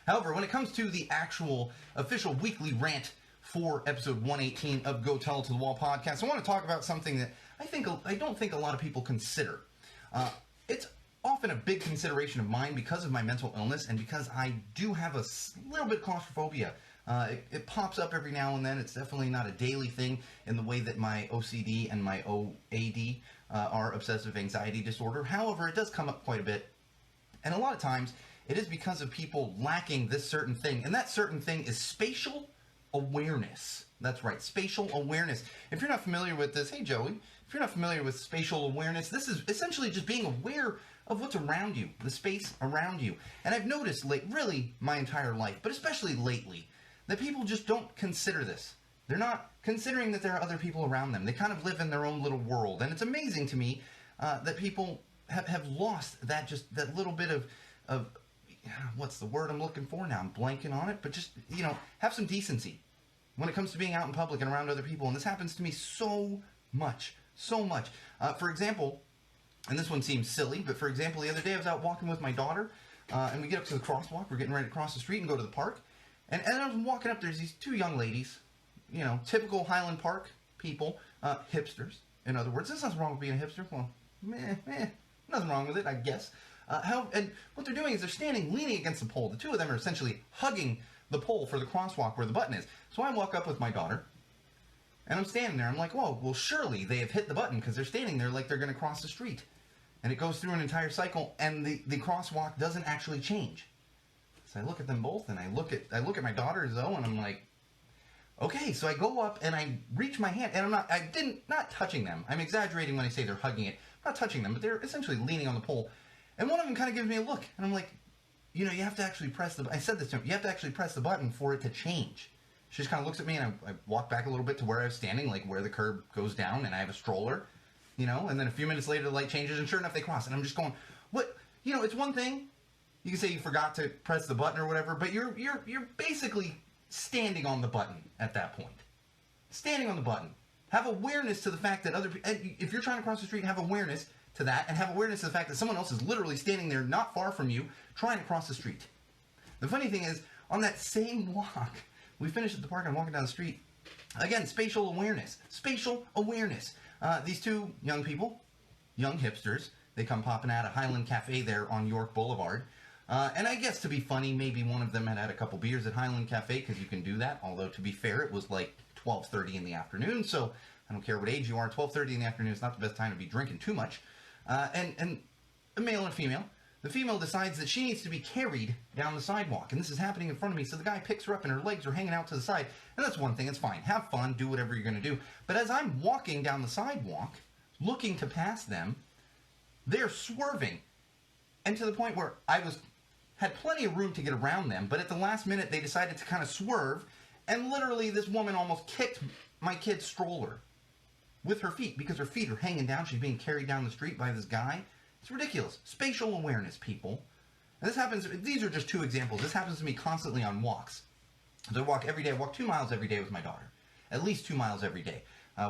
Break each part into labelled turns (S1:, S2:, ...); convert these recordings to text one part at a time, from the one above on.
S1: However, when it comes to the actual official weekly rant for episode 118 of Go Tell It to the Wall podcast, I want to talk about something that I don't think a lot of people consider. It's often a big consideration of mine because of my mental illness and because I do have a little bit of claustrophobia. It pops up every now and then. It's definitely not a daily thing in the way that my OCD and my OAD are obsessive anxiety disorder. However, it does come up quite a bit. And a lot of times, it is because of people lacking this certain thing. And that certain thing is spatial awareness. That's right, spatial awareness. If you're not familiar with this, hey Joey, if you're not familiar with spatial awareness, this is essentially just being aware of what's around you, the space around you. And I've noticed, really, my entire life, but especially lately, that people just don't consider this. They're not considering that there are other people around them. They kind of live in their own little world. And it's amazing to me that people have lost that little bit of what's the word I'm looking for now? I'm blanking on it. But just, have some decency when it comes to being out in public and around other people. And this happens to me so much. For example, and this one seems silly, but for example, the other day I was out walking with my daughter, and we get up to the crosswalk. We're getting ready to cross the street and go to the park. And as I was walking up, there's these two young ladies, typical Highland Park people, hipsters, in other words. There's nothing wrong with being a hipster. Well, nothing wrong with it, I guess. And what they're doing is they're standing, leaning against the pole. The two of them are essentially hugging the pole for the crosswalk where the button is. So I walk up with my daughter, and I'm standing there. I'm like, whoa, well, surely they have hit the button because they're standing there like they're going to cross the street. And it goes through an entire cycle, and the crosswalk doesn't actually change. So I look at them both, and I look at my daughter, Zoe, and I'm like, okay. So I go up, and I reach my hand, and I'm not touching them. I'm exaggerating when I say they're hugging it. I'm not touching them, but they're essentially leaning on the pole. And one of them kind of gives me a look, and I'm like, you have to actually press I said this to him, you have to actually press the button for it to change. She just kind of looks at me, and I walk back a little bit to where I was standing, like where the curb goes down, and I have a stroller, and then a few minutes later the light changes, and sure enough they cross, and I'm just going, what? It's one thing, you can say you forgot to press the button or whatever, but you're basically standing on the button at that point. Standing on the button. Have awareness to the fact that if you're trying to cross the street, have awareness to that, and have awareness to the fact that someone else is literally standing there not far from you trying to cross the street. The funny thing is, on that same walk, we finished at the park and I'm walking down the street. Again, spatial awareness. Spatial awareness. These two young people, young hipsters, they come popping out of Highland Cafe there on York Boulevard. And I guess to be funny, maybe one of them had a couple beers at Highland Cafe, because you can do that. Although, to be fair, it was like 12:30 in the afternoon, so I don't care what age you are, 12:30 in the afternoon is not the best time to be drinking too much. And a male and a female. The female decides that she needs to be carried down the sidewalk, and this is happening in front of me, so the guy picks her up, and her legs are hanging out to the side, and that's one thing, it's fine. Have fun, do whatever you're going to do. But as I'm walking down the sidewalk, looking to pass them, they're swerving, and to the point where had plenty of room to get around them, but at the last minute they decided to kind of swerve, and literally this woman almost kicked my kid's stroller with her feet, because her feet are hanging down. She's being carried down the street by this guy. It's ridiculous. Spatial awareness, people. And this happens, these are just two examples. This happens to me constantly on walks. So I walk every day. I walk 2 miles every day with my daughter. At least 2 miles every day.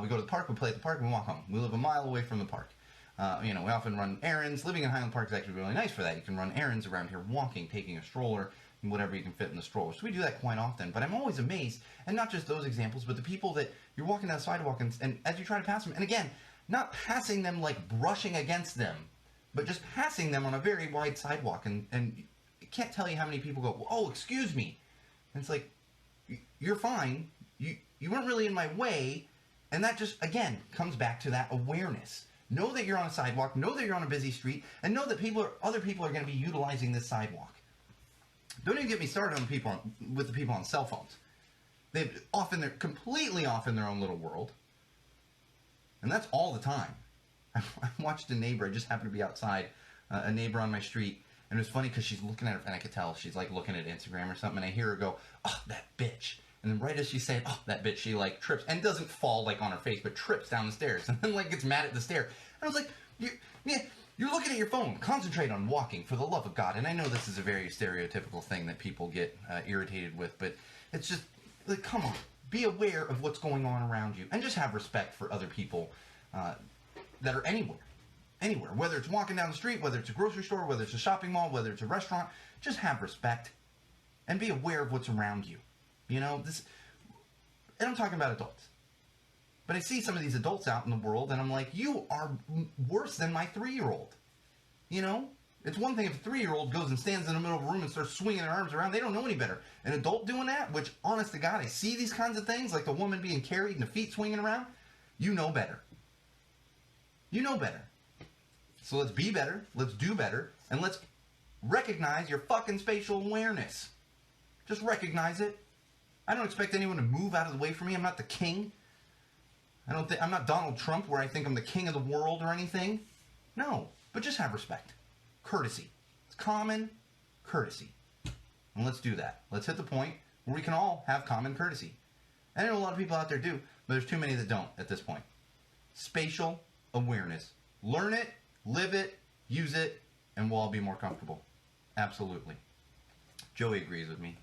S1: We go to the park, we play at the park, and we walk home. We live a mile away from the park. We often run errands. Living in Highland Park is actually really nice for that. You can run errands around here walking, taking a stroller, and whatever you can fit in the stroller. So we do that quite often. But I'm always amazed, and not just those examples, but the people that you're walking down the sidewalk, and as you try to pass them, and again, not passing them like brushing against them, but just passing them on a very wide sidewalk, and I can't tell you how many people go, oh, excuse me. And it's like, you're fine. You weren't really in my way. And that just, again, comes back to that awareness. Know that you're on a sidewalk, know that you're on a busy street, and know that other people are going to be utilizing this sidewalk. Don't even get me started on the people on cell phones. They're completely off in their own little world. And that's all the time. I watched a neighbor, I just happened to be outside, a neighbor on my street, and it was funny because she's looking at her, and I could tell she's like looking at Instagram or something, and I hear her go, oh, that bitch. And then right as she said, oh, that bitch, she like trips, and doesn't fall like on her face, but trips down the stairs, and then like gets mad at the stair. And I was like, you're looking at your phone. Concentrate on walking, for the love of God. And I know this is a very stereotypical thing that people get irritated with, but it's just, like, come on. Be aware of what's going on around you, and just have respect for other people that are anywhere. Anywhere. Whether it's walking down the street, whether it's a grocery store, whether it's a shopping mall, whether it's a restaurant, just have respect. and be aware of what's around you. You know, and I'm talking about adults. But I see some of these adults out in the world, and I'm like, you are worse than my 3-year-old. You know? It's one thing if a 3-year-old goes and stands in the middle of a room and starts swinging their arms around. They don't know any better. An adult doing that, which, honest to God, I see these kinds of things, like the woman being carried and the feet swinging around. You know better. You know better. So let's be better, let's do better, and let's recognize your fucking spatial awareness. Just recognize it. I don't expect anyone to move out of the way for me. I'm not the king. I'm not Donald Trump, where I think I'm the king of the world or anything. No, but just have respect. Courtesy. It's common courtesy. And let's do that. Let's hit the point where we can all have common courtesy. I know a lot of people out there do, but there's too many that don't at this point. Spatial awareness. Learn it, live it, use it, and we'll all be more comfortable. Absolutely. Joey agrees with me.